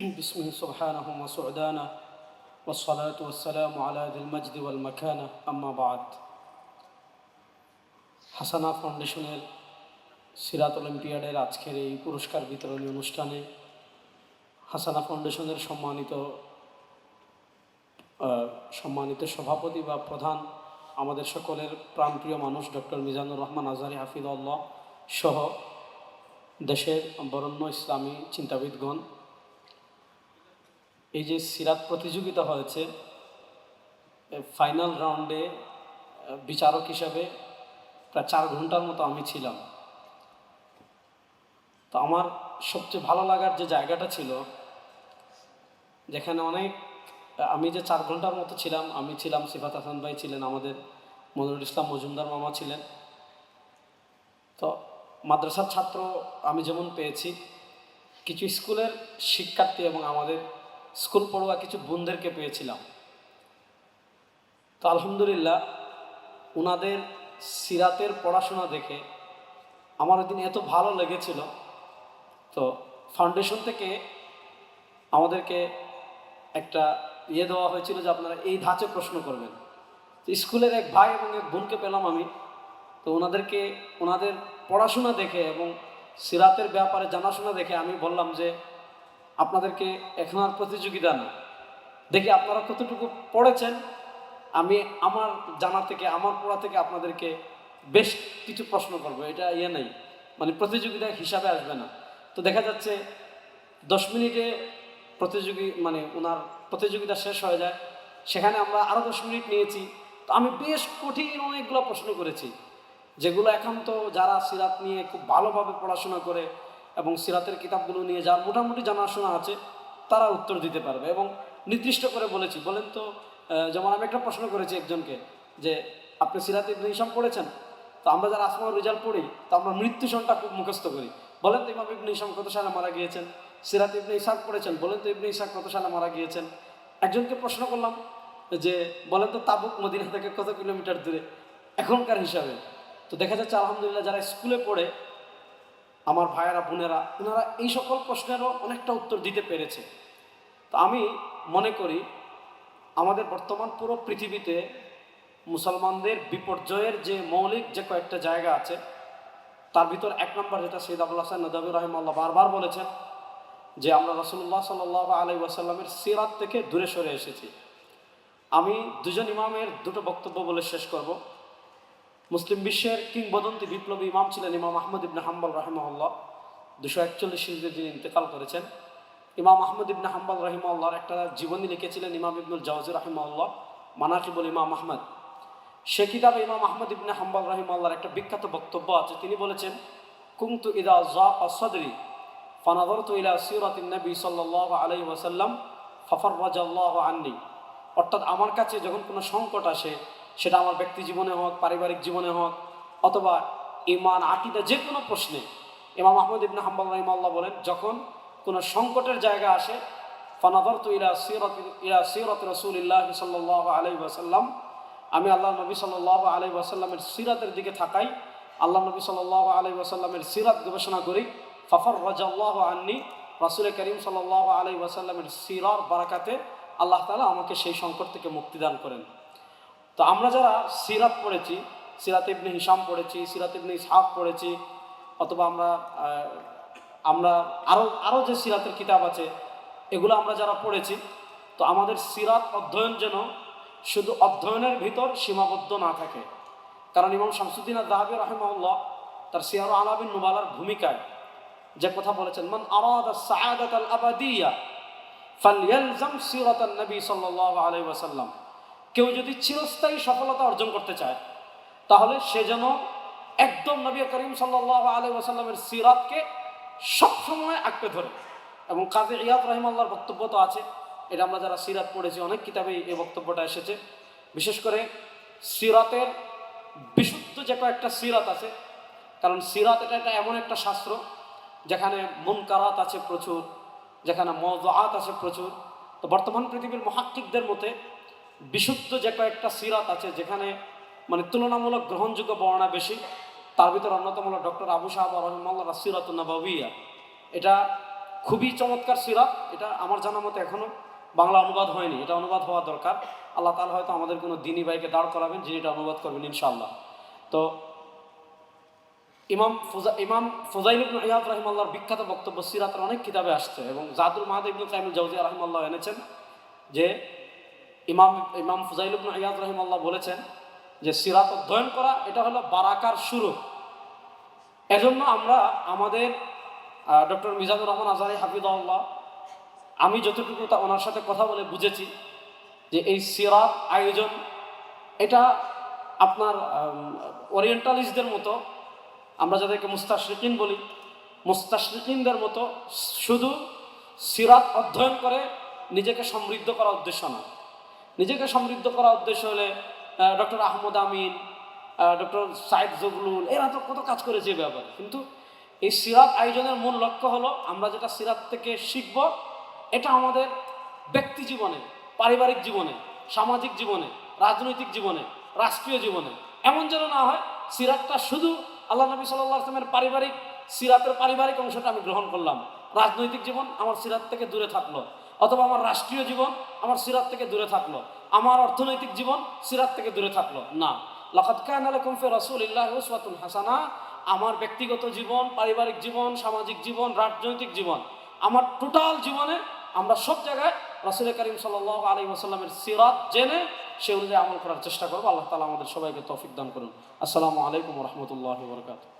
باسمه سبحانه وسعدانه والصلاة والسلام على ذي المجد والمكانة أما بعد হাসানা ফাউন্ডেশনের সিরাত অলিম্পিয়াডের আজকের এই পুরস্কার বিতরণী অনুষ্ঠানে হাসানা ফাউন্ডেশনের সম্মানিত সভাপতি বা প্রধান আমাদের সকলের প্রাণপ্রিয় মানুষ ডক্টর মিজানুর রহমান আজহারি হাফিজুল্লাহ সহ দেশের বরেণ্য ইসলামী চিন্তাবিদগণ, এই যে সিরাত প্রতিযোগিতা হয়েছে, ফাইনাল রাউন্ডে বিচারক হিসাবে প্রায় 4 ঘন্টার মতো আমি ছিলাম। তো আমার সবচেয়ে ভালো লাগার যে জায়গাটা ছিল, যেখানে আমি যে 4 ঘন্টার মতো ছিলাম, আমি ছিলাম, সিফাত হাসান ভাই ছিলেন, আমাদের মনিরুল ইসলাম মজুমদার মামা ছিলেন। তো মাদ্রাসার ছাত্র আমি যেমন পেয়েছি, কিছু স্কুলের শিক্ষার্থী এবং আমাদের স্কুল পড়ুয়া কিছু বোনদেরকে পেয়েছিলাম। তো আলহামদুলিল্লাহ, ওনাদের সিরাতের পড়াশোনা দেখে আমার ওইদিন এত ভালো লেগেছিল। তো ফাউন্ডেশন থেকে আমাদেরকে একটা দেওয়া হয়েছিল যে আপনারা এই ধাঁচে প্রশ্ন করবেন। তো স্কুলের এক ভাই এবং এক বোনকে পেলাম আমি। তো ওনাদের পড়াশোনা দেখে এবং সিরাতের ব্যাপারে জানাশোনা দেখে আমি বললাম যে আপনাদেরকে এখন আর প্রতিযোগিতা না, দেখি আপনারা কতটুকু পড়েছেন। আমি আমার জানা থেকে, আমার পড়া থেকে আপনাদেরকে বেশ কিছু প্রশ্ন করবো। এটা নেই, মানে প্রতিযোগিতা হিসাবে আসবে না। তো দেখা যাচ্ছে 10 মিনিটে ওনার প্রতিযোগিতা শেষ হয়ে যায়। সেখানে আমরা আরও 10 মিনিট নিয়েছি। তো আমি বেশ কঠিন অনেকগুলো প্রশ্ন করেছি, যেগুলো একান্ত যারা সিরাত নিয়ে খুব ভালোভাবে পড়াশোনা করে এবং সিরাতের কিতাবগুলো নিয়ে যার মোটামুটি জানাশোনা আছে, তারা উত্তর দিতে পারবে। এবং নির্দিষ্ট করে বলেছি, বলেন তো, যেমন আমি একটা প্রশ্ন করেছি একজনকে যে আপনি সিরাত ইবনে হিশাম পড়েছেন? তো আমরা যারা আসমাউর রিজাল পড়ি, তো আমরা মৃত্যু সনটা খুব মুখস্থ করি। বলেন তো ইমাম ইবনে হিশাম কত সালে মারা গিয়েছেন? সিরাত ইবনে ইসহাক পড়েছেন? বলেন তো ইবনে ইসহাক কত সালে মারা গিয়েছেন? একজনকে প্রশ্ন করলাম যে বলেন তো তাবুক মদিনা থেকে কত কিলোমিটার দূরে এখনকার হিসাবে? তো দেখা যাচ্ছে আলহামদুলিল্লাহ, যারা স্কুলে পড়ে আমার ভাইয়েরা বোনেরা, ওনারা এই সকল প্রশ্নেরও অনেকটা উত্তর দিতে পেরেছে। তো আমি মনে করি আমাদের বর্তমান পুরো পৃথিবীতে মুসলমানদের বিপর্যয়ের যে মৌলিক যে কয়েকটা জায়গা আছে, তার ভিতর 1 নম্বর, যেটা সৈয়দ আবুল হাসান নদভী রাহিমাহুল্লাহ বারবার বলেছেন, যে আমরা রাসূলুল্লাহ সাল্লাল্লাহু আলাইহি ওয়াসাল্লামের সিরাত থেকে দূরে সরে এসেছি। আমি দুজন ইমামের দুটো বক্তব্য বলে শেষ করব। মুসলিম বিশ্বের কিংবদন্তি বিপ্লবী ইমাম ছিলেন ইমাম আহমদ ইবনে হাম্বল রাহিমাহুল্লাহ। 241 হিজরিতে যিনি ইন্তেকাল করেছেন। ইমাম আহমদ ইবনে হাম্বল রাহিমাহুল্লাহর একটা জীবনী লিখেছিলেন ইমাম ইবনুল জাওজি রাহিমাহুল্লাহ, মানাকিবুল ইমাম আহমদ। সে কিতাবে ইমাম আহমদ ইবনে হাম্বল রাহিমাহুল্লাহর একটা বিখ্যাত বক্তব্য আছে। তিনি বলেছেন, কুনতু ইযা যাqa সাদরি ফানাযারতু ইলা সিরাতিন নবী সাল্লাল্লাহু আলাইহি ওয়াসাল্লাম ফাফাররাজাল্লাহু আন্নী। অর্থাৎ আমার কাছে যখন কোনো সংকট আসে, সেটা আমার ব্যক্তি জীবনে হোক, পারিবারিক জীবনে হোক, অথবা ঈমান আকীদা যে কোনো প্রশ্নে, ইমাম আহমদ ইবনে হাম্বল রাহিমাহুল্লাহ বলেন, যখন কোনো সংকটের জায়গা আসে, ফানাযারতু ইলা সিরাতি রাসূলিল্লাহ সাল্লাল্লাহু আলাইহি ওয়াসাল্লাম, আমি আল্লাহ নবী সাল্লাল্লাহু আলাইহি ওয়াসাল্লামের সিরাতের দিকে থাকাই, আল্লাহ নবী সাল্লাল্লাহু আলাইহি ওয়াসাল্লামের সিরাত গবেষণা করি। ফাফাররাজাল্লাহু আন্নী, রাসূল করিম সাল্লাল্লাহু আলাইহি ওয়াসাল্লামের সিরার বারাকাতে আল্লাহ তাআলা আমাকে সেই সংকট থেকে মুক্তি দান করেন। তো আমরা যারা সিরাত পড়েছি, সিরাত ইবনে হিশাম পড়েছি, সিরাত ইবনে ইসহাক পড়েছি, অথবা আমরা আরও যে সিরাতের কিতাব আছে, এগুলো আমরা যারা পড়েছি, তো আমাদের সিরাত অধ্যয়ন যেন শুধু অধ্যয়নের ভিতর সীমাবদ্ধ না থাকে। কারণ ইমাম শামসুদ্দিন আয-যাহাবী রাহিমাহুল্লাহ তার সিয়ার আলামিন নুবালার ভূমিকায় যে কথা বলেছেন, মান আরাদা সাআদাতাল আবাদিয়া ফালইলজাম সিরাতান নবী সাল্লাল্লাহু আলাইহি ওয়াসাল্লাম। কেউ যদি চিরস্থায়ী সফলতা অর্জন করতে চায়, তাহলে সে যেন একদম নবী করিম সাল্লাল্লাহু আলাইহি ওয়াসাল্লামের সিরাতকে সবসময় আঁকড়ে ধরে। এবং কাজী ইয়াদ রাহিমাহুল্লাহর বক্তব্য তো আছে, এটা আমরা যারা সিরাত পড়েছি অনেক কিতাবেই এই বক্তব্যটা এসেছে। বিশেষ করে সিরাতের বিশুদ্ধ যে কয়েকটা সিরাত আছে, কারণ সিরাত এটা এমন একটা শাস্ত্র যেখানে মুনকারাত আছে প্রচুর, যেখানে মওযুআত আছে প্রচুর। তো বর্তমান পৃথিবীর মুহাক্কিকদের মতে বিশুদ্ধ যে কয়েকটা সিরাত আছে, যেখানে তুলনামূলক গ্রহণযোগ্য বর্ণনা বেশি, তার ভিতর অন্যতম হলো ডক্টর আবু শাহবা রাহিমাহুল্লাহ সিরাতুন নবওয়িয়া। এটা খুবই চমৎকার সিরাত। এটা আমার জানা মতে এখনও বাংলা অনুবাদ হয়নি, এটা অনুবাদ হওয়া দরকার। আল্লাহ তাআলা হয়তো আমাদের কোনো দিনী ভাইকে দাঁড় করাবেন যিনি এটা অনুবাদ করবেন ইনশাআল্লাহ। তো ইমাম ফুজাইল ইবনে ইয়াদ রাহিমাহুল্লাহর বিখ্যাত বক্তব্য সিরাতের অনেক কিতাবে আসছে, এবং জাদুল মাআদ ইবনে কাইয়িম জাওজিয়া রাহিমাহুল্লাহ এনেছেন যে ইমাম ফুজাইল ইবনে ইয়াদ রাহিমাহুল্লাহ বলেছেন যে সিরাত অধ্যয়ন করা এটা হলো বারাকার শুরু। এজন্য আমরা আমাদের ডক্টর মিজানুর রহমান আজহারী হাফিজাহুল্লাহ, আমি যতটুকু ওনার সাথে কথা বলে বুঝেছি যে এই সিরাত আয়োজন এটা আপনার ওরিয়েন্টালিস্টদের মতো, আমরা যাদেরকে মুস্তাশরিকিন বলি, মুস্তাশরিকিনদের মতো শুধু সিরাত অধ্যয়ন করে নিজেকে সমৃদ্ধ করার উদ্দেশ্য না। নিজেকে সমৃদ্ধ করার উদ্দেশ্য হলে ডক্টর আহমদ আমিন, ডক্টর সাইদ জগলুল এরা তো কত কাজ করেছে এই ব্যাপারে, কিন্তু এই সিরাত আয়োজনের মূল লক্ষ্য হলো আমরা যেটা সিরাত থেকে শিখব এটা আমাদের ব্যক্তি জীবনে, পারিবারিক জীবনে, সামাজিক জীবনে, রাজনৈতিক জীবনে, রাষ্ট্রীয় জীবনে এমন যেন না হয় সিরাতটা শুধু আল্লাহ নবী সাল্লাল্লাহু আলাইহি ওয়াসাল্লামের পারিবারিক সিরাতের পারিবারিক অংশটা আমি গ্রহণ করলাম, রাজনৈতিক জীবন আমার সিরাত থেকে দূরে থাকলো, অথবা আমার রাষ্ট্রীয় জীবন আমার সিরাত থেকে দূরে থাকলো, আমার অর্থনৈতিক জীবন সিরাত থেকে দূরে থাকলো না। লাকাদ কানা লাকুম ফি রাসূলিল্লাহি উসওয়াতুন হাসানা, আমার ব্যক্তিগত জীবন, পারিবারিক জীবন, সামাজিক জীবন, রাজনৈতিক জীবন, আমার টোটাল জীবনে আমরা সব জায়গায় রাসূল করিম সাল্লাল্লাহু আলাইহি ওয়াসাল্লামের সিরাত জেনে সে অনুযায়ী আমল করার চেষ্টা করব। আল্লাহ তাআলা আমাদের সবাইকে তৌফিক দান করুন। আসসালামু আলাইকুম ওয়া রাহমাতুল্লাহি ওয়া বারাকাতুহু।